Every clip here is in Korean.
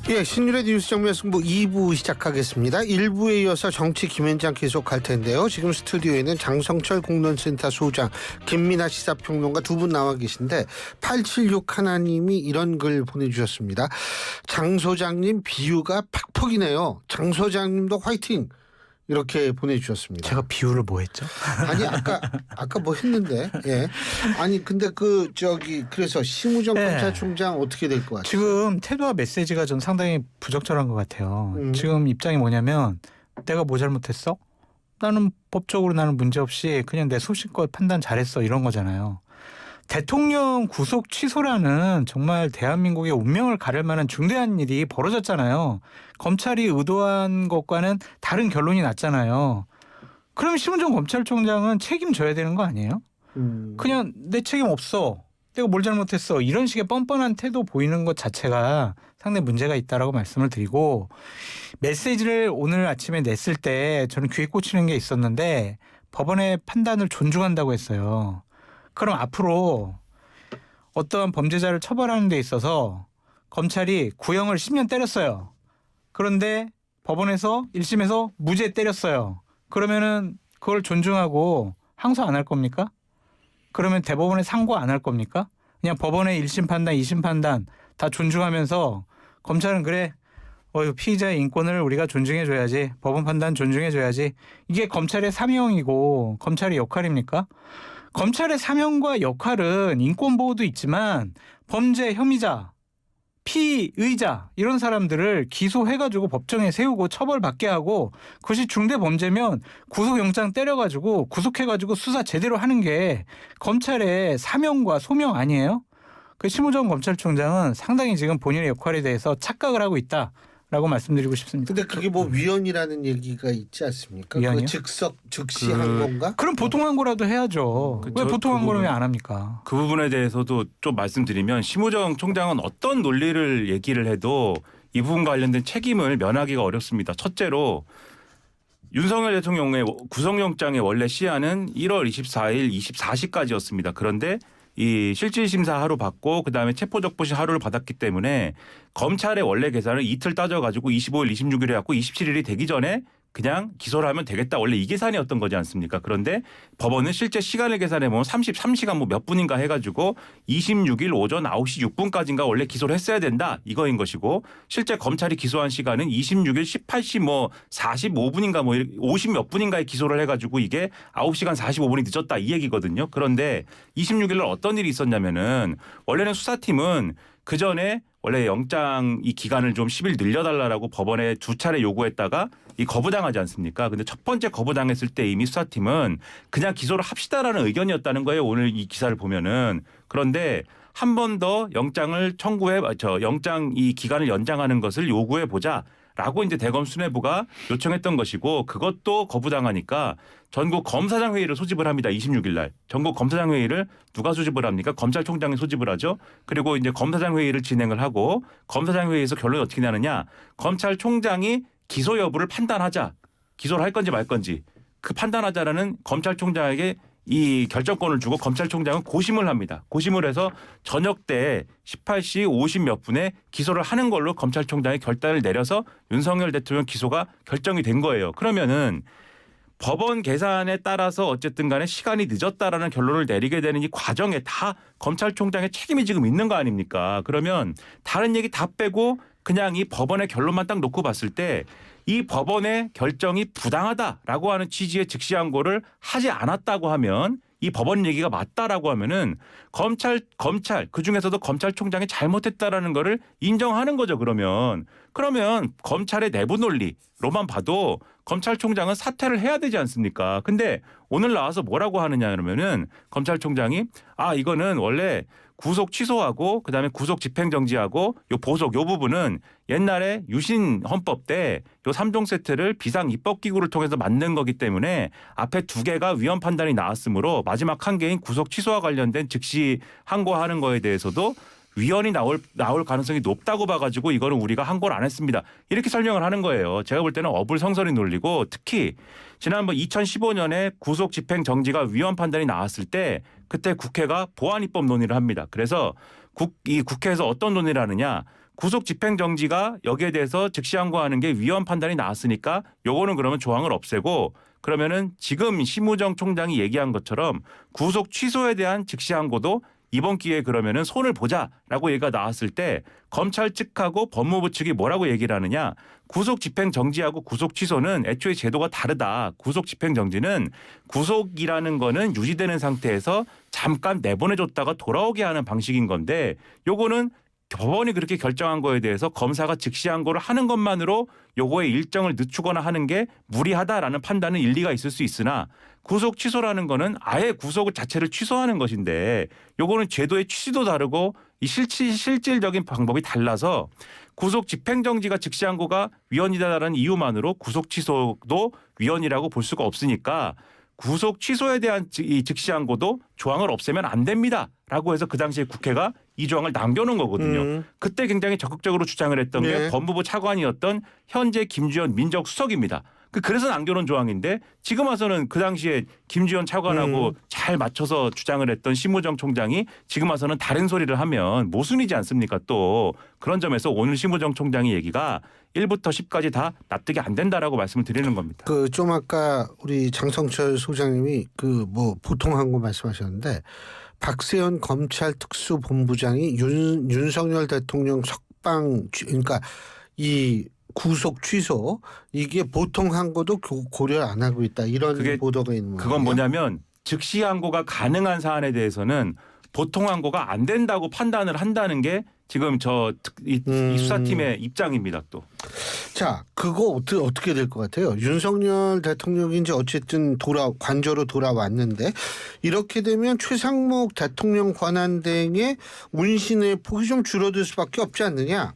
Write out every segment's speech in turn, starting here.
예, 신율의 뉴스 정면 승부 2부 시작하겠습니다. 1부에 이어서 정치 김현장 계속할 텐데요. 지금 스튜디오에는 장성철 공론센터 소장, 김민아 시사평론가 두 분 나와 계신데 876 하나님이 이런 글 보내주셨습니다. 장 소장님 비유가 팍팍이네요. 장 소장님도 화이팅! 이렇게 보내주셨습니다. 제가 비유를 뭐 했죠? 아니 아까 뭐 했는데 예. 아니 근데 그래서 심우정 검찰총장 어떻게 될 것 같아요? 지금 태도와 메시지가 좀 상당히 부적절한 것 같아요. 지금 입장이 뭐냐면 내가 뭐 잘못했어? 나는 법적으로 나는 문제없이 그냥 내 소신껏 판단 잘했어 이런 거잖아요. 대통령 구속 취소라는 정말 대한민국의 운명을 가를 만한 중대한 일이 벌어졌잖아요. 검찰이 의도한 것과는 다른 결론이 났잖아요. 그럼 심은정 검찰총장은 책임져야 되는 거 아니에요? 그냥 내 책임 없어. 내가 뭘 잘못했어. 이런 식의 뻔뻔한 태도 보이는 것 자체가 상당히 문제가 있다라고 말씀을 드리고, 메시지를 오늘 아침에 냈을 때 저는 귀에 꽂히는 게 있었는데 법원의 판단을 존중한다고 했어요. 그럼 앞으로 어떠한 범죄자를 처벌하는 데 있어서 검찰이 구형을 10년 때렸어요. 그런데 법원에서 1심에서 무죄 때렸어요. 그러면은 그걸 존중하고 항소 안 할 겁니까? 그러면 대법원에 상고 안 할 겁니까? 그냥 법원의 1심 판단, 2심 판단 다 존중하면서 검찰은 그래, 피의자의 인권을 우리가 존중해줘야지, 법원 판단 존중해줘야지. 이게 검찰의 사명이고 검찰의 역할입니까? 검찰의 사명과 역할은 인권보호도 있지만 범죄 혐의자, 피의자 이런 사람들을 기소해가지고 법정에 세우고 처벌받게 하고, 그것이 중대범죄면 구속영장 때려가지고 구속해가지고 수사 제대로 하는 게 검찰의 사명과 소명 아니에요? 그 심우정 검찰총장은 상당히 지금 본인의 역할에 대해서 착각을 하고 있다라고 말씀드리고 싶습니다. 근데 그게 뭐 위헌이라는 얘기가 있지 않습니까? 위헌이요? 즉시 한 건가? 그럼 보통 한 거라도 해야죠. 왜 보통 한 거는 왜 안 합니까? 그 부분에 대해서도 좀 말씀드리면, 심우정 총장은 어떤 논리를 얘기를 해도 이 부분과 관련된 책임을 면하기가 어렵습니다. 첫째로 윤석열 대통령의 구속영장의 원래 시한은 1월 24일 24시까지였습니다. 그런데 이 실질심사 하루 받고 그다음에 체포적부심 하루를 받았기 때문에 검찰의 원래 계산을 이틀 따져가지고 25일, 26일 해갖고 27일이 되기 전에 그냥 기소를 하면 되겠다. 원래 이 계산이었던 거지 않습니까? 그런데 법원은 실제 시간을 계산해보면 33시간 뭐 몇 분인가 해가지고 26일 오전 9시 6분까지인가 원래 기소를 했어야 된다. 이거인 것이고, 실제 검찰이 기소한 시간은 26일 18시 뭐 45분인가 뭐 50 몇 분인가에 기소를 해가지고 이게 9시간 45분이 늦었다 이 얘기거든요. 그런데 26일 날 어떤 일이 있었냐면은, 원래는 수사팀은 그 전에 원래 영장 이 기간을 좀 10일 늘려달라고 법원에 2차례 요구했다가 이 거부당하지 않습니까? 근데 첫 번째 거부당했을 때 이미 수사팀은 그냥 기소를 합시다라는 의견이었다는 거예요. 오늘 이 기사를 보면은. 그런데 한 번 더 영장을 영장 이 기간을 연장하는 것을 요구해 보자. 라고 이제 대검 수뇌부가 요청했던 것이고, 그것도 거부당하니까 전국 검사장 회의를 소집을 합니다. 26일 날. 전국 검사장 회의를 누가 소집을 합니까? 검찰총장이 소집을 하죠. 그리고 이제 검사장 회의를 진행을 하고, 검사장 회의에서 결론이 어떻게 나느냐? 검찰총장이 기소 여부를 판단하자. 기소를 할 건지 말 건지. 그 판단하자라는 검찰총장에게 이 결정권을 주고 검찰총장은 고심을 합니다. 고심을 해서 저녁 때 18시 50 몇 분에 기소를 하는 걸로 검찰총장이 결단을 내려서 윤석열 대통령 기소가 결정이 된 거예요. 그러면은 법원 계산에 따라서 어쨌든 간에 시간이 늦었다라는 결론을 내리게 되는 이 과정에 다 검찰총장의 책임이 지금 있는 거 아닙니까? 그러면 다른 얘기 다 빼고 그냥 이 법원의 결론만 딱 놓고 봤을 때 이 법원의 결정이 부당하다라고 하는 취지의 즉시항고를 하지 않았다고 하면, 이 법원 얘기가 맞다라고 하면은 검찰 그중에서도 검찰총장이 잘못했다라는 거를 인정하는 거죠. 그러면 검찰의 내부 논리로만 봐도 검찰총장은 사퇴를 해야 되지 않습니까? 근데 오늘 나와서 뭐라고 하느냐 그러면은 검찰총장이 이거는 원래 구속 취소하고 그다음에 구속 집행 정지하고 요 보석 요 부분은 옛날에 유신 헌법 때 요 3종 세트를 비상 입법 기구를 통해서 만든 거기 때문에 앞에 2개가 위헌 판단이 나왔으므로 마지막 한 개인 구속 취소와 관련된 즉시 항고하는 거에 대해서도 위헌이 나올 가능성이 높다고 봐가지고 이거는 우리가 항고를 안 했습니다. 이렇게 설명을 하는 거예요. 제가 볼 때는 어불성설이 논리고, 특히 지난번 2015년에 구속 집행 정지가 위헌 판단이 나왔을 때 그때 국회가 보안입법 논의를 합니다. 그래서 이 국회에서 어떤 논의를 하느냐. 구속 집행 정지가 여기에 대해서 즉시 항고하는 게 위헌 판단이 나왔으니까 요거는 그러면 조항을 없애고 그러면은 지금 심우정 총장이 얘기한 것처럼 구속 취소에 대한 즉시 항고도 이번 기회에 그러면은 손을 보자라고 얘기가 나왔을 때 검찰 측하고 법무부 측이 뭐라고 얘기를 하느냐. 구속 집행 정지하고 구속 취소는 애초에 제도가 다르다. 구속 집행 정지는 구속이라는 거는 유지되는 상태에서 잠깐 내보내줬다가 돌아오게 하는 방식인 건데 요거는 법원이 그렇게 결정한 거에 대해서 검사가 즉시 항고를 하는 것만으로 요거의 일정을 늦추거나 하는 게 무리하다라는 판단은 일리가 있을 수 있으나 구속 취소라는 거는 아예 구속 자체를 취소하는 것인데 요거는 제도의 취지도 다르고 이 실질적인 방법이 달라서 구속 집행정지가 즉시 항고가 위헌이다라는 이유만으로 구속 취소도 위헌이라고 볼 수가 없으니까 구속 취소에 대한 이 즉시 항고도 조항을 없애면 안 됩니다라고 해서 그 당시에 국회가 이 조항을 남겨놓은 거거든요. 그때 굉장히 적극적으로 주장을 했던 네. 게 법무부 차관이었던 현재 김주현 민정수석입니다. 그래서 남겨놓은 조항인데 지금 와서는 그 당시에 김주현 차관하고 잘 맞춰서 주장을 했던 심우정 총장이 지금 와서는 다른 소리를 하면 모순이지 않습니까? 또 그런 점에서 오늘 심우정 총장의 얘기가 1부터 10까지 다 납득이 안 된다라고 말씀을 드리는 겁니다. 그 좀 아까 우리 장성철 소장님이 그 뭐 보통 한 거 말씀하셨는데 박세현 검찰 특수본부장이 윤석열 대통령 석방 그러니까 이 구속 취소 이게 보통 항고도 고려 안 하고 있다 이런 그게 보도가 있는 거예요. 그건 뭐냐면 즉시 항고가 가능한 사안에 대해서는 보통 항고가 안 된다고 판단을 한다는 게 지금 이 수사팀의 입장입니다. 또. 자, 그거 어떻게 될 것 같아요? 윤석열 대통령이 이제 어쨌든 관저로 돌아왔는데 이렇게 되면 최상목 대통령 권한대행의 운신의 폭이 좀 줄어들 수밖에 없지 않느냐?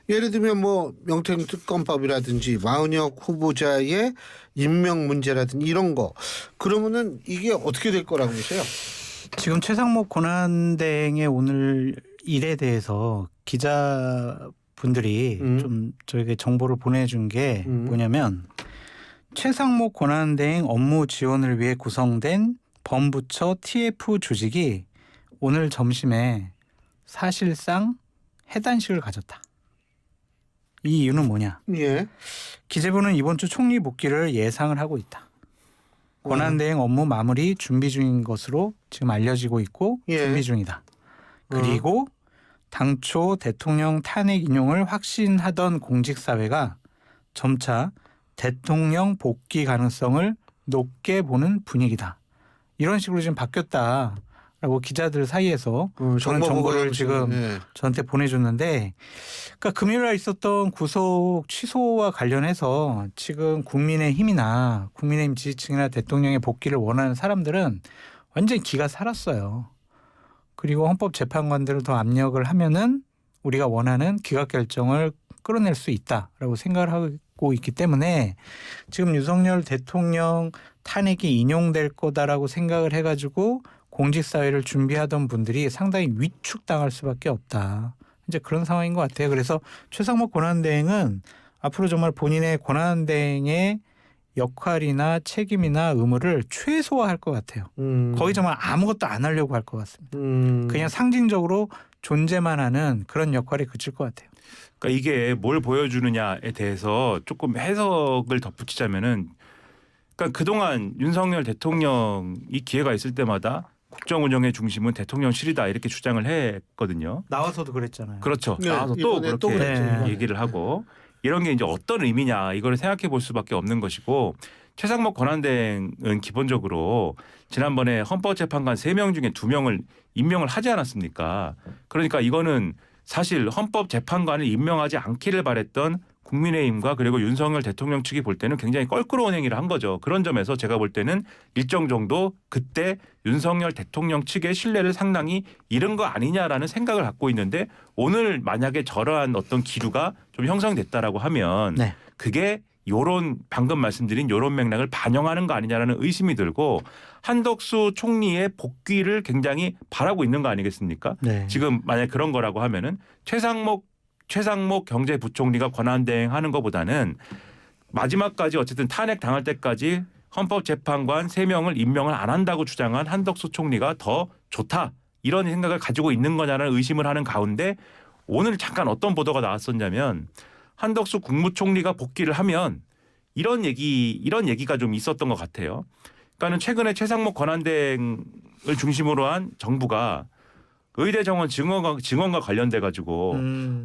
예를 들면 뭐 명태균 특검법이라든지 마은혁 후보자의 임명 문제라든지 이런 거 그러면은 이게 어떻게 될 거라고 보세요? 지금 최상목 권한대행의 오늘 일에 대해서 기자분들이 좀 저에게 정보를 보내준 게 뭐냐면 최상목 권한대행 업무 지원을 위해 구성된 범부처 TF 조직이 오늘 점심에 사실상 해단식을 가졌다. 이 이유는 뭐냐? 예. 기재부는 이번 주 총리 복귀를 예상을 하고 있다. 권한대행 업무 마무리 준비 중인 것으로 지금 알려지고 있고 예. 준비 중이다. 그리고 당초 대통령 탄핵 인용을 확신하던 공직사회가 점차 대통령 복귀 가능성을 높게 보는 분위기다. 이런 식으로 지금 바뀌었다라고 기자들 사이에서 저는 정보를 지금 저한테 보내줬는데 그러니까 금요일 날 있었던 구속 취소와 관련해서 지금 국민의힘이나 국민의힘 지지층이나 대통령의 복귀를 원하는 사람들은 완전히 기가 살았어요. 그리고 헌법재판관들을 더 압력을 하면은 우리가 원하는 기각결정을 끌어낼 수 있다라고 생각을 하고 있기 때문에 지금 윤석열 대통령 탄핵이 인용될 거다라고 생각을 해가지고 공직사회를 준비하던 분들이 상당히 위축당할 수밖에 없다. 이제 그런 상황인 것 같아요. 그래서 최상목 권한대행은 앞으로 정말 본인의 권한대행의 역할이나 책임이나 의무를 최소화할 것 같아요. 거의 정말 아무것도 안 하려고 할 것 같습니다. 그냥 상징적으로 존재만 하는 그런 역할에 그칠 것 같아요. 그러니까 이게 뭘 보여주느냐에 대해서 조금 해석을 덧붙이자면은 그러니까 그동안 윤석열 대통령이 기회가 있을 때마다 국정 운영의 중심은 대통령실이다 이렇게 주장을 했거든요. 나와서도 그랬잖아요. 그렇죠. 네, 나와서 또 그렇게 또 그랬죠. 얘기를 하고 이런 게 이제 어떤 의미냐 이걸 생각해 볼 수밖에 없는 것이고 최상목 권한대행은 기본적으로 지난번에 헌법재판관 3명 중에 2명을 임명을 하지 않았습니까? 그러니까 이거는 사실 헌법재판관을 임명하지 않기를 바랬던 국민의힘과 그리고 윤석열 대통령 측이 볼 때는 굉장히 껄끄러운 행위를 한 거죠. 그런 점에서 제가 볼 때는 일정 정도 그때 윤석열 대통령 측의 신뢰를 상당히 잃은 거 아니냐라는 생각을 갖고 있는데 오늘 만약에 저러한 어떤 기류가 좀 형성됐다라고 하면 네. 그게 요런 방금 말씀드린 요런 맥락을 반영하는 거 아니냐라는 의심이 들고 한덕수 총리의 복귀를 굉장히 바라고 있는 거 아니겠습니까? 네. 지금 만약 그런 거라고 하면은 최상목 경제부총리가 권한대행하는 것보다는 마지막까지 어쨌든 탄핵 당할 때까지 헌법재판관 3명을 임명을 안 한다고 주장한 한덕수 총리가 더 좋다. 이런 생각을 가지고 있는 거냐는 의심을 하는 가운데 오늘 잠깐 어떤 보도가 나왔었냐면 한덕수 국무총리가 복귀를 하면 이런 얘기가 좀 있었던 것 같아요. 그러니까는 최근에 최상목 권한대행을 중심으로 한 정부가 의대 정원 증원과 관련돼 가지고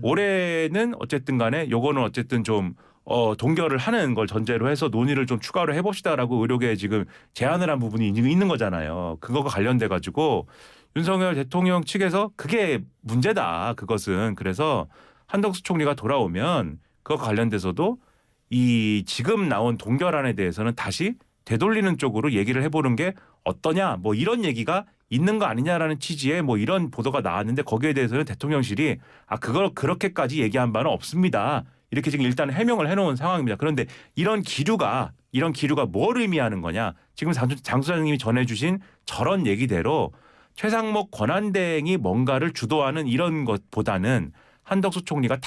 올해는 어쨌든 간에 요거는 어쨌든 좀 동결을 하는 걸 전제로 해서 논의를 좀 추가로 해봅시다라고 의료계에 지금 제안을 한 부분이 있는 거잖아요. 그거가 관련돼 가지고 윤석열 대통령 측에서 그게 문제다. 그것은 그래서 한덕수 총리가 돌아오면 그거 관련돼서도 이 지금 나온 동결안에 대해서는 다시 되돌리는 쪽으로 얘기를 해보는 게 어떠냐 뭐 이런 얘기가 있는 거 아니냐라는 취지의 뭐 이런 보도가 나왔는데 거기에 대해서는 대통령실이 그걸 그렇게까지 얘기한 바는 없습니다. 이렇게 지금 일단 해명을 해놓은 상황입니다. 그런데 이런 기류가 뭘 의미하는 거냐? 지금 장 소장님이 전해주신 저런 얘기대로 최상목 권한대행이 뭔가를 주도하는 이런 것보다는 한덕수 총리가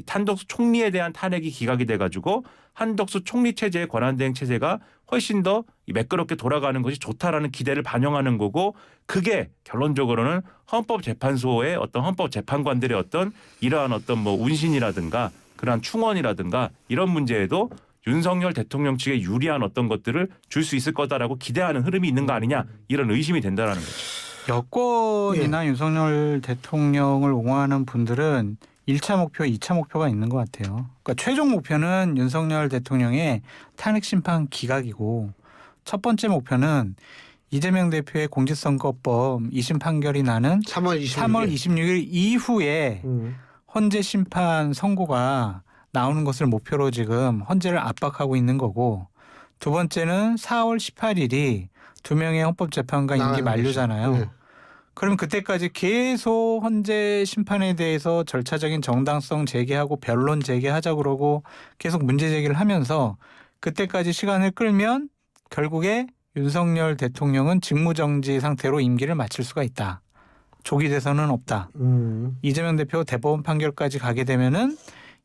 한덕수 총리에 대한 탄핵이 기각이 돼가지고 한덕수 총리 체제의 권한대행 체제가 훨씬 더 매끄럽게 돌아가는 것이 좋다라는 기대를 반영하는 거고 그게 결론적으로는 헌법재판소의 어떤 헌법재판관들의 어떤 이러한 어떤 뭐 운신이라든가 그러한 충원이라든가 이런 문제에도 윤석열 대통령 측에 유리한 어떤 것들을 줄 수 있을 거다라고 기대하는 흐름이 있는 거 아니냐 이런 의심이 된다라는 거죠. 여권이나 윤석열 대통령을 옹호하는 분들은 1차 목표, 2차 목표가 있는 것 같아요. 그러니까 최종 목표는 윤석열 대통령의 탄핵 심판 기각이고 첫 번째 목표는 이재명 대표의 공직선거법 2심 판결이 나는 3월 26일 이후에 헌재 심판 선고가 나오는 것을 목표로 지금 헌재를 압박하고 있는 거고 두 번째는 4월 18일이 2명의 헌법재판관 임기 만료잖아요. 네. 그럼 그때까지 계속 헌재 심판에 대해서 절차적인 정당성 제기하고 변론 제기하자 그러고 계속 문제 제기를 하면서 그때까지 시간을 끌면 결국에 윤석열 대통령은 직무정지 상태로 임기를 마칠 수가 있다. 조기 대선은 없다. 이재명 대표 대법원 판결까지 가게 되면은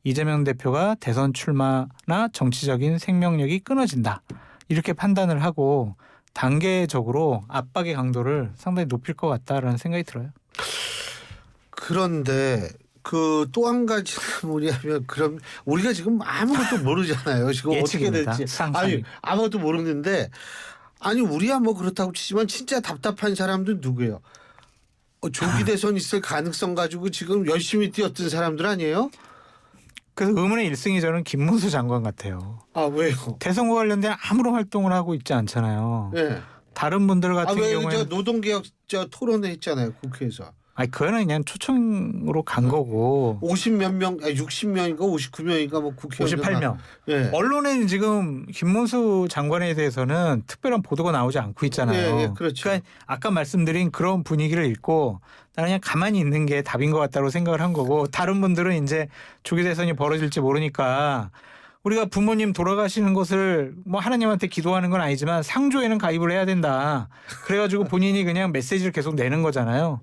이재명 대표가 대선 출마나 정치적인 생명력이 끊어진다. 이렇게 판단을 하고 단계적으로 압박의 강도를 상당히 높일 것 같다라는 생각이 들어요. 그런데 그 또 한 가지는 뭐냐면 그럼 우리가 지금 아무것도 모르잖아요. 지금 예측입니다. 어떻게 될지. 아니 아무것도 모르는데 아니 우리야 뭐 그렇다고 치지만 진짜 답답한 사람들 누구예요? 조기 대선 있을 가능성 가지고 지금 열심히 뛰었던 사람들 아니에요? 그래서 의문의 1승이 저는 김문수 장관 같아요. 아 왜요? 대선과 관련된 아무런 활동을 하고 있지 않잖아요. 네. 다른 분들 같은 경우에는 왜 노동개혁 토론회 했잖아요 국회에서. 아니 그거는 그냥 초청으로 간 거고. 50몇 명, 60명인가 59명인가 뭐 국회의원 58명. 네. 언론에는 지금 김문수 장관에 대해서는 특별한 보도가 나오지 않고 있잖아요. 네, 그렇죠. 그러니까 아까 말씀드린 그런 분위기를 읽고 나는 그냥 가만히 있는 게 답인 것 같다고 생각을 한 거고 다른 분들은 이제 조기 대선이 벌어질지 모르니까 우리가 부모님 돌아가시는 것을 뭐 하나님한테 기도하는 건 아니지만 상조에는 가입을 해야 된다. 그래가지고 본인이 그냥 메시지를 계속 내는 거잖아요.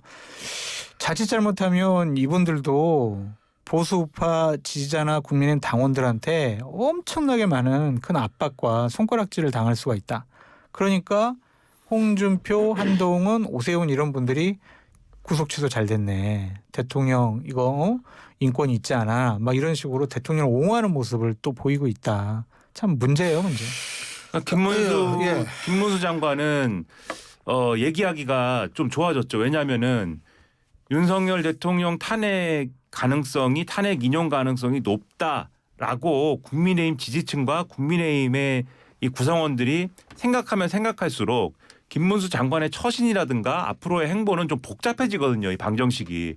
자칫 잘못하면 이분들도 보수파 지지자나 국민의힘 당원들한테 엄청나게 많은 큰 압박과 손가락질을 당할 수가 있다. 그러니까 홍준표, 한동훈, 오세훈 이런 분들이 구속 취소 잘 됐네. 대통령 이거 인권이 있지 않아. 막 이런 식으로 대통령을 옹호하는 모습을 또 보이고 있다. 참 문제예요, 문제. 김문수 장관은 얘기하기가 좀 좋아졌죠. 왜냐하면은 윤석열 대통령 탄핵 인용 가능성이 높다라고 국민의힘 지지층과 국민의힘의 이 구성원들이 생각하면 생각할수록 김문수 장관의 처신이라든가 앞으로의 행보는 좀 복잡해지거든요. 이 방정식이.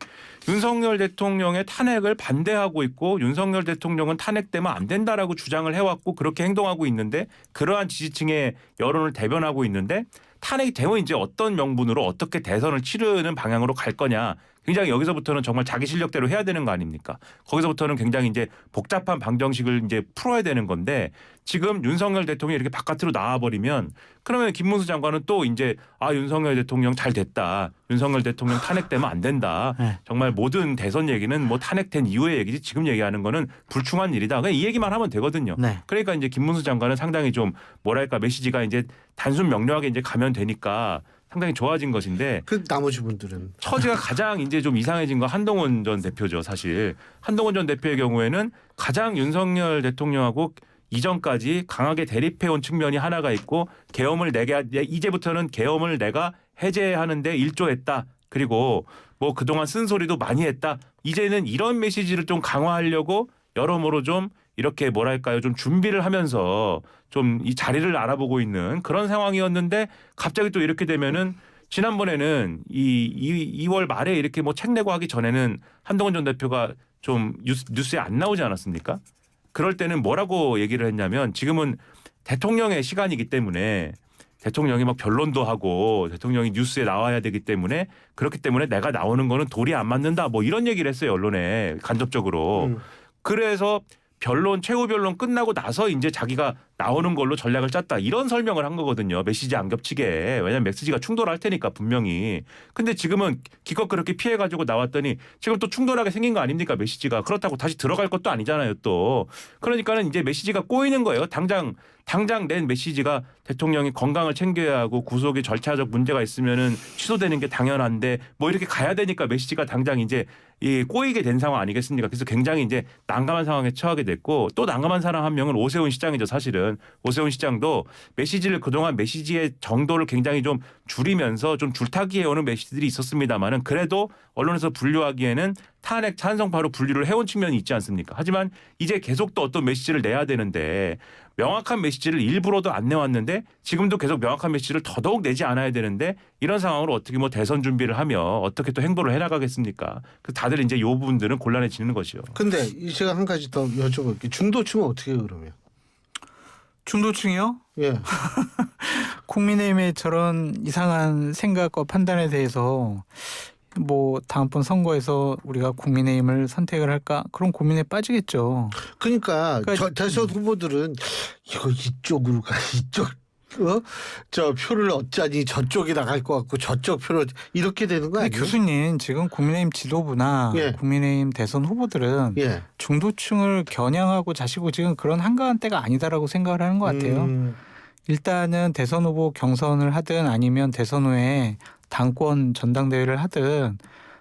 윤석열 대통령의 탄핵을 반대하고 있고 윤석열 대통령은 탄핵되면 안 된다라고 주장을 해왔고 그렇게 행동하고 있는데 그러한 지지층의 여론을 대변하고 있는데 탄핵이 되면 이제 어떤 명분으로 어떻게 대선을 치르는 방향으로 갈 거냐. 굉장히 여기서부터는 정말 자기 실력대로 해야 되는 거 아닙니까? 거기서부터는 굉장히 이제 복잡한 방정식을 이제 풀어야 되는 건데 지금 윤석열 대통령이 이렇게 바깥으로 나와버리면 그러면 김문수 장관은 또 이제 윤석열 대통령 잘 됐다. 윤석열 대통령 탄핵되면 안 된다. 정말 모든 대선 얘기는 뭐 탄핵된 이후의 얘기지 지금 얘기하는 거는 불충한 일이다. 그냥 이 얘기만 하면 되거든요. 네. 그러니까 이제 김문수 장관은 상당히 좀 뭐랄까 메시지가 이제 단순 명료하게 이제 가면 되니까 상당히 좋아진 것인데 그 나머지 분들은 처지가 가장 이제 좀 이상해진 건 한동훈 전 대표죠. 사실 한동훈 전 대표의 경우에는 가장 윤석열 대통령하고 이전까지 강하게 대립해온 측면이 하나가 있고 계엄을 이제부터는 계엄을 내가 해제하는데 일조했다. 그리고 뭐 그동안 쓴소리도 많이 했다. 이제는 이런 메시지를 좀 강화하려고 여러모로 좀 이렇게 뭐랄까요, 좀 준비를 하면서 좀 이 자리를 알아보고 있는 그런 상황이었는데 갑자기 또 이렇게 되면은 지난번에는 이 2월 말에 이렇게 뭐 책 내고 하기 전에는 한동훈 전 대표가 좀 뉴스에 안 나오지 않았습니까? 그럴 때는 뭐라고 얘기를 했냐면 지금은 대통령의 시간이기 때문에 대통령이 막 변론도 하고 대통령이 뉴스에 나와야 되기 때문에 그렇기 때문에 내가 나오는 거는 도리 안 맞는다 뭐 이런 얘기를 했어요. 언론에 간접적으로. 그래서 최후 변론 끝나고 나서 이제 자기가 나오는 걸로 전략을 짰다. 이런 설명을 한 거거든요. 메시지 안 겹치게. 왜냐하면 메시지가 충돌할 테니까 분명히. 근데 지금은 기껏 그렇게 피해가지고 나왔더니 지금 또 충돌하게 생긴 거 아닙니까? 메시지가. 그렇다고 다시 들어갈 것도 아니잖아요. 또. 그러니까는 이제 메시지가 꼬이는 거예요. 당장 낸 메시지가 대통령이 건강을 챙겨야 하고 구속이 절차적 문제가 있으면은 취소되는 게 당연한데 뭐 이렇게 가야 되니까 메시지가 당장 이제 꼬이게 된 상황 아니겠습니까? 그래서 굉장히 이제 난감한 상황에 처하게 됐고 또 난감한 사람 한 명은 오세훈 시장이죠. 사실은 오세훈 시장도 메시지를 그동안 메시지의 정도를 굉장히 좀 줄이면서 좀 줄타기 해오는 메시지들이 있었습니다만은 그래도 언론에서 분류하기에는 탄핵 찬성파로 분류를 해온 측면이 있지 않습니까? 하지만 이제 계속 또 어떤 메시지를 내야 되는데 명확한 메시지를 일부러도 안 내왔는데 지금도 계속 명확한 메시지를 더더욱 내지 않아야 되는데 이런 상황으로 어떻게 뭐 대선 준비를 하며 어떻게 또 행보를 해나가겠습니까? 그래서 다들 이제 이 부분들은 곤란해지는 것이요. 근데 제가 한 가지 더 여쭤볼게요. 중도층은 어떻게 해요, 그러면? 중도층이요? 예. 국민의힘의 저런 이상한 생각과 판단에 대해서 뭐 다음번 선거에서 우리가 국민의힘을 선택을 할까 그런 고민에 빠지겠죠. 그러니까 대선 후보들은 이거 이쪽으로 가 이쪽 저 표를 얻자니 저쪽에 나갈 것 같고 저쪽 표를 이렇게 되는 거 근데 아니에요? 교수님 지금 국민의힘 지도부나 예. 국민의힘 대선 후보들은 예. 중도층을 겨냥하고 자시고 지금 그런 한가한 때가 아니다라고 생각을 하는 것 같아요. 일단은 대선 후보 경선을 하든 아니면 대선 후에 당권 전당대회를 하든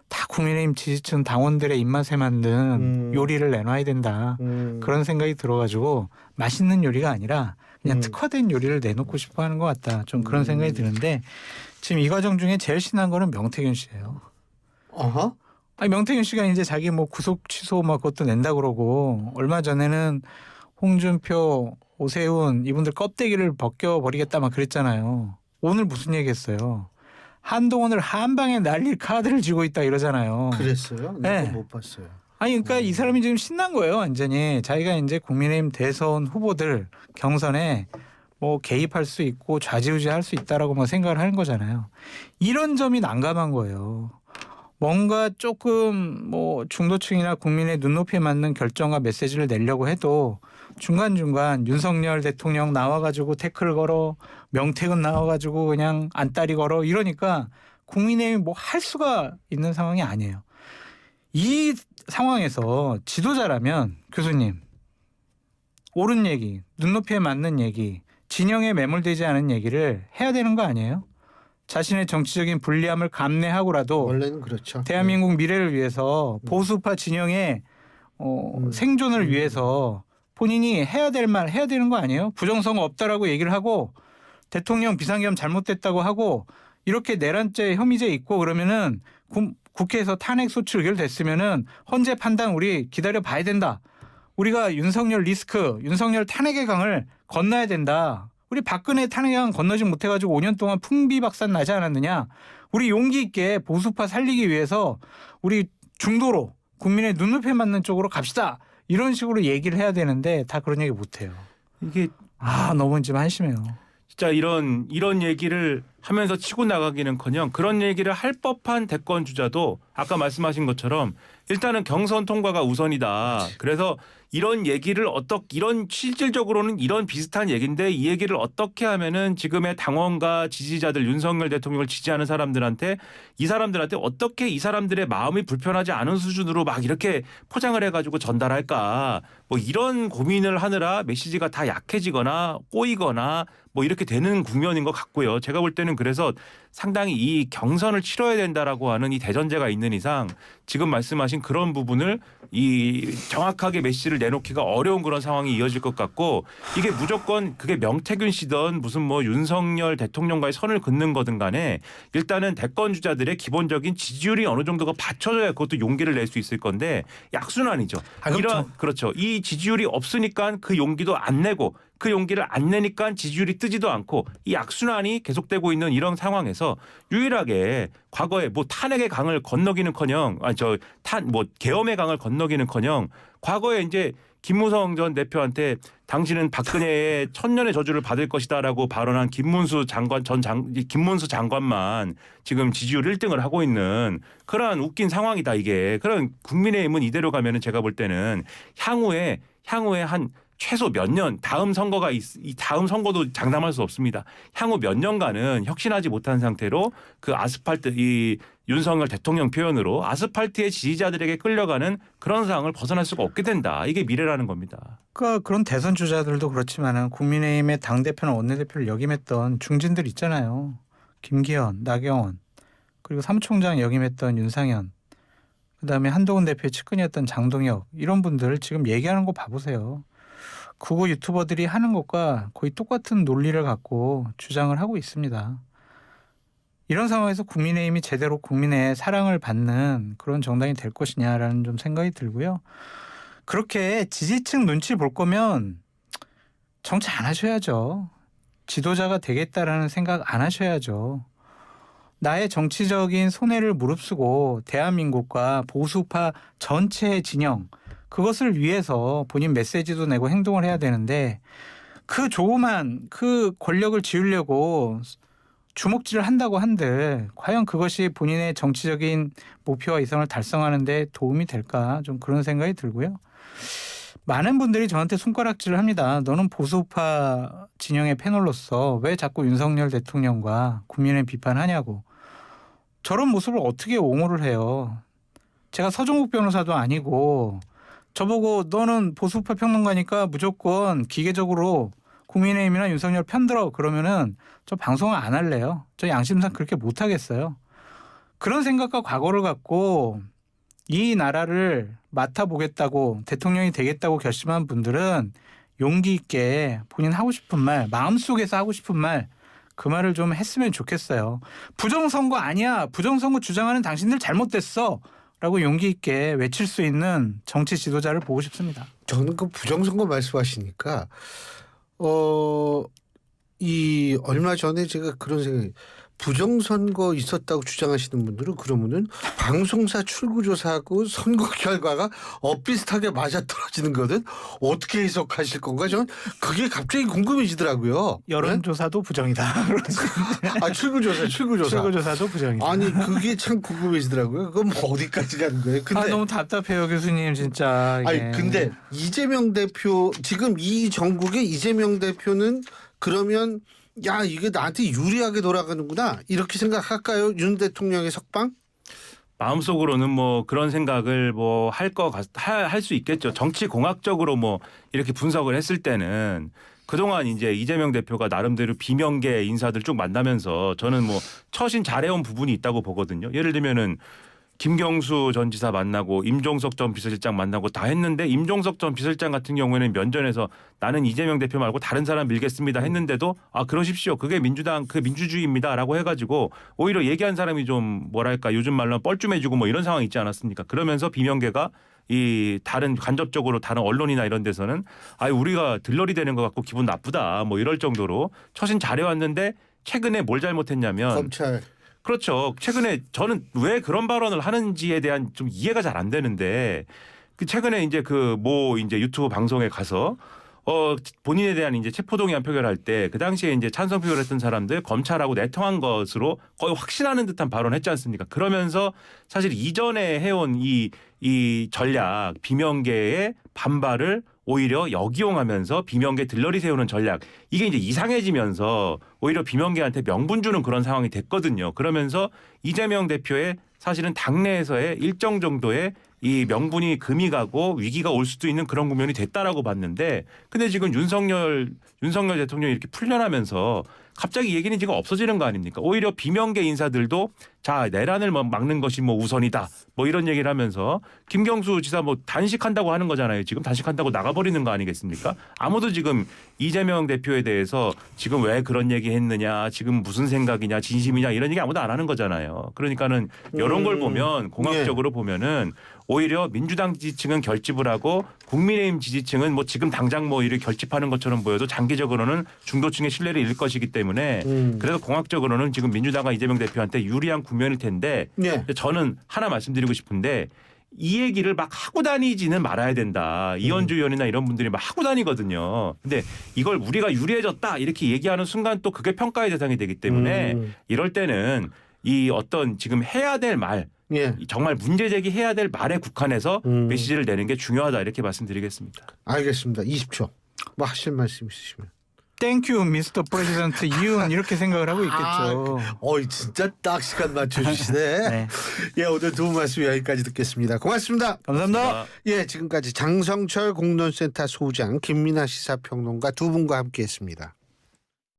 다 국민의힘 지지층 당원들의 입맛에 맞는 요리를 내놔야 된다. 그런 생각이 들어가지고 맛있는 요리가 아니라 그냥 특화된 요리를 내놓고 싶어 하는 것 같다. 좀 그런 생각이 드는데 지금 이 과정 중에 제일 신난 거는 명태균 씨예요. 어허. 아니 명태균 씨가 이제 자기 뭐 구속 취소 막 그것도 낸다 그러고 얼마 전에는 홍준표, 오세훈 이분들 껍데기를 벗겨버리겠다 막 그랬잖아요. 오늘 무슨 얘기했어요? 한동훈을 한 방에 날릴 카드를 쥐고 있다 이러잖아요. 그랬어요? 네. 내가 못 봤어요. 아니 그러니까 이 사람이 지금 신난 거예요. 완전히 자기가 이제 국민의힘 대선 후보들 경선에 뭐 개입할 수 있고 좌지우지할 수 있다라고 뭐 생각을 하는 거잖아요. 이런 점이 난감한 거예요. 뭔가 조금 뭐 중도층이나 국민의 눈높이에 맞는 결정과 메시지를 내려고 해도 중간중간 윤석열 대통령 나와가지고 태클 걸어 명태균 나와가지고 그냥 안따리 걸어 이러니까 국민의힘이 뭐 할 수가 있는 상황이 아니에요. 이 상황에서 지도자라면 교수님 옳은 얘기, 눈높이에 맞는 얘기, 진영에 매몰되지 않은 얘기를 해야 되는 거 아니에요? 자신의 정치적인 불리함을 감내하고라도 원래는 그렇죠. 대한민국 미래를 위해서 보수파 진영의 생존을 위해서 본인이 해야 될 말 해야 되는 거 아니에요? 부정선거 없다라고 얘기를 하고 대통령 비상계엄 잘못됐다고 하고 이렇게 내란죄 혐의죄 있고 그러면은 국회에서 탄핵 소추 의결됐으면은 헌재 판단 우리 기다려 봐야 된다. 우리가 윤석열 리스크, 윤석열 탄핵의 강을 건너야 된다. 우리 박근혜 탄핵의 강 건너지 못해가지고 5년 동안 풍비박산 나지 않았느냐. 우리 용기 있게 보수파 살리기 위해서 우리 중도로 국민의 눈높이에 맞는 쪽으로 갑시다. 이런 식으로 얘기를 해야 되는데 다 그런 얘기 못해요. 이게 너무 좀 한심해요. 진짜 이런 얘기를 하면서 치고 나가기는커녕 그런 얘기를 할 법한 대권 주자도 아까 말씀하신 것처럼 일단은 경선 통과가 우선이다. 그래서 이런 얘기를 이런 실질적으로는 이런 비슷한 얘기인데 이 얘기를 어떻게 하면은 지금의 당원과 지지자들 윤석열 대통령을 지지하는 사람들한테 어떻게 이 사람들의 마음이 불편하지 않은 수준으로 막 이렇게 포장을 해가지고 전달할까 뭐 이런 고민을 하느라 메시지가 다 약해지거나 꼬이거나 뭐 이렇게 되는 국면인 것 같고요. 제가 볼 때는 그래서 상당히 이 경선을 치러야 된다라고 하는 이 대전제가 있는 이상 지금 말씀하신 그런 부분을 이 정확하게 메시지를 내놓기가 어려운 그런 상황이 이어질 것 같고 이게 무조건 그게 명태균 씨든 무슨 뭐 윤석열 대통령과의 선을 긋는 거든 간에 일단은 대권 주자들의 기본적인 지지율이 어느 정도가 받쳐져야 그것도 용기를 낼 수 있을 건데 약순환이죠. 그렇죠. 이 지지율이 없으니까 그 용기도 안 내고 그 용기를 안 내니까 지지율이 뜨지도 않고 이 악순환이 계속되고 있는 이런 상황에서 유일하게 과거에 뭐 탄핵의 강을 건너기는커녕 계엄의 강을 건너기는커녕 과거에 이제 김무성 전 대표한테 당신은 박근혜의 천년의 저주를 받을 것이다라고 발언한 김문수 장관만 지금 지지율 1등을 하고 있는 그러한 웃긴 상황이다 이게. 그런 국민의힘은 이대로 가면은 제가 볼 때는 향후에 한 최소 몇 년 다음 선거가 이 다음 선거도 장담할 수 없습니다. 향후 몇 년간은 혁신하지 못한 상태로 그 아스팔트 이 윤석열 대통령 표현으로 아스팔트의 지지자들에게 끌려가는 그런 상황을 벗어날 수가 없게 된다. 이게 미래라는 겁니다. 그러니까 그런 대선 주자들도 그렇지만은 국민의힘의 당 대표나 원내대표를 역임했던 중진들 있잖아요. 김기현, 나경원 그리고 사무총장 역임했던 윤상현 그다음에 한동훈 대표의 측근이었던 장동혁 이런 분들 지금 얘기하는 거 봐보세요. 그거 유튜버들이 하는 것과 거의 똑같은 논리를 갖고 주장을 하고 있습니다. 이런 상황에서 국민의힘이 제대로 국민의 사랑을 받는 그런 정당이 될 것이냐라는 좀 생각이 들고요. 그렇게 지지층 눈치 볼 거면 정치 안 하셔야죠. 지도자가 되겠다라는 생각 안 하셔야죠. 나의 정치적인 손해를 무릅쓰고 대한민국과 보수파 전체의 진영 그것을 위해서 본인 메시지도 내고 행동을 해야 되는데 그 조그만 그 권력을 지우려고 주먹질을 한다고 한들 과연 그것이 본인의 정치적인 목표와 이상을 달성하는 데 도움이 될까 좀 그런 생각이 들고요. 많은 분들이 저한테 손가락질을 합니다. 너는 보수파 진영의 패널로서 왜 자꾸 윤석열 대통령과 국민을 비판하냐고. 저런 모습을 어떻게 옹호를 해요. 제가 서종국 변호사도 아니고 저보고 너는 보수파 평론가니까 무조건 기계적으로 국민의힘이나 윤석열 편들어 그러면은 저 방송을 안 할래요. 저 양심상 그렇게 못 하겠어요. 그런 생각과 과거를 갖고 이 나라를 맡아보겠다고 대통령이 되겠다고 결심한 분들은 용기 있게 본인 하고 싶은 말 마음속에서 하고 싶은 말 그 말을 좀 했으면 좋겠어요. 부정선거 아니야. 부정선거 주장하는 당신들 잘못됐어. 라고 용기 있게 외칠 수 있는 정치 지도자를 보고 싶습니다. 저는 그 부정선거 말씀하시니까 이 얼마 전에 제가 그런 생각이 부정선거 있었다고 주장하시는 분들은 그러면은 방송사 출구조사하고 선거 결과가 엇비슷하게 맞아떨어지는 거든 어떻게 해석하실 건가 저는 그게 갑자기 궁금해지더라고요. 여론조사도 부정이다. 아 출구조사도 부정이다. 아니 그게 참 궁금해지더라고요. 그건 뭐 어디까지 가는 거예요? 근데 너무 답답해요 교수님 진짜. 이게. 아니 근데 이재명 대표 지금 이 전국의 이재명 대표는 그러면 야 이게 나한테 유리하게 돌아가는구나 이렇게 생각할까요? 윤 대통령의 석방? 마음속으로는 뭐 그런 생각을 뭐 할 수 있겠죠. 정치 공학적으로 뭐 이렇게 분석을 했을 때는 그동안 이제 이재명 대표가 나름대로 비명계 인사들 쭉 만나면서 저는 뭐 처신 잘해온 부분이 있다고 보거든요. 예를 들면은 김경수 전 지사 만나고 임종석 전 비서실장 만나고 다 했는데 임종석 전 비서실장 같은 경우에는 면전에서 나는 이재명 대표 말고 다른 사람 밀겠습니다 했는데도 아 그러십시오. 그게 민주당 그 민주주의입니다라고 해가지고 오히려 얘기한 사람이 좀 뭐랄까 요즘 말로 뻘쭘해지고 뭐 이런 상황이 있지 않았습니까? 그러면서 비명계가 이 다른 간접적으로 다른 언론이나 이런 데서는 아 우리가 들러리 되는 것 같고 기분 나쁘다 뭐 이럴 정도로 처신 잘해왔는데 최근에 뭘 잘못했냐면 검찰 그렇죠. 최근에 저는 왜 그런 발언을 하는지에 대한 좀 이해가 잘 안 되는데 그 최근에 이제 그 뭐 이제 유튜브 방송에 가서 본인에 대한 이제 체포동의안 표결할 때 그 당시에 이제 찬성 표결했던 사람들 검찰하고 내통한 것으로 거의 확신하는 듯한 발언했지 않습니까? 그러면서 사실 이전에 해온 이 전략 비명계의 반발을 오히려 역이용하면서 비명계 들러리 세우는 전략 이게 이제 이상해지면서 오히려 비명계한테 명분 주는 그런 상황이 됐거든요. 그러면서 이재명 대표의 사실은 당내에서의 일정 정도의 이 명분이 금이 가고 위기가 올 수도 있는 그런 국면이 됐다라고 봤는데 근데 지금 윤석열 대통령이 이렇게 풀려나면서 갑자기 얘기는 지금 없어지는 거 아닙니까? 오히려 비명계 인사들도 자 내란을 막는 것이 뭐 우선이다 뭐 이런 얘기를 하면서 김경수 지사 뭐 단식한다고 하는 거잖아요. 지금 단식한다고 나가버리는 거 아니겠습니까? 아무도 지금 이재명 대표에 대해서 지금 왜 그런 얘기 했느냐 지금 무슨 생각이냐 진심이냐 이런 얘기 아무도 안 하는 거잖아요. 그러니까는 이런 걸 보면 공학적으로 보면은 오히려 민주당 지지층은 결집을 하고 국민의힘 지지층은 뭐 지금 당장 뭐 이를 결집하는 것처럼 보여도 장기적으로는 중도층의 신뢰를 잃을 것이기 때문에 그래서 공학적으로는 지금 민주당과 이재명 대표한테 유리한 국면일 텐데 저는 하나 말씀드리고 싶은데 이 얘기를 막 하고 다니지는 말아야 된다. 이현주 의원이나 이런 분들이 막 하고 다니거든요. 근데 이걸 우리가 유리해졌다 이렇게 얘기하는 순간 또 그게 평가의 대상이 되기 때문에 이럴 때는 이 어떤 지금 해야 될 말 정말 문제 제기해야 될 말에 국한해서 메시지를 내는 게 중요하다 이렇게 말씀드리겠습니다. 알겠습니다. 20초. 뭐 하실 말씀 있으시면. 땡큐 미스터 프레지던트 이윤 이렇게 생각을 하고 있겠죠. 진짜 딱 시간 맞춰주시네. 네. 예, 오늘 두 분 말씀 여기까지 듣겠습니다. 고맙습니다. 감사합니다. 예, 지금까지 장성철 공론센터 소장 김민아 시사평론가 두 분과 함께했습니다.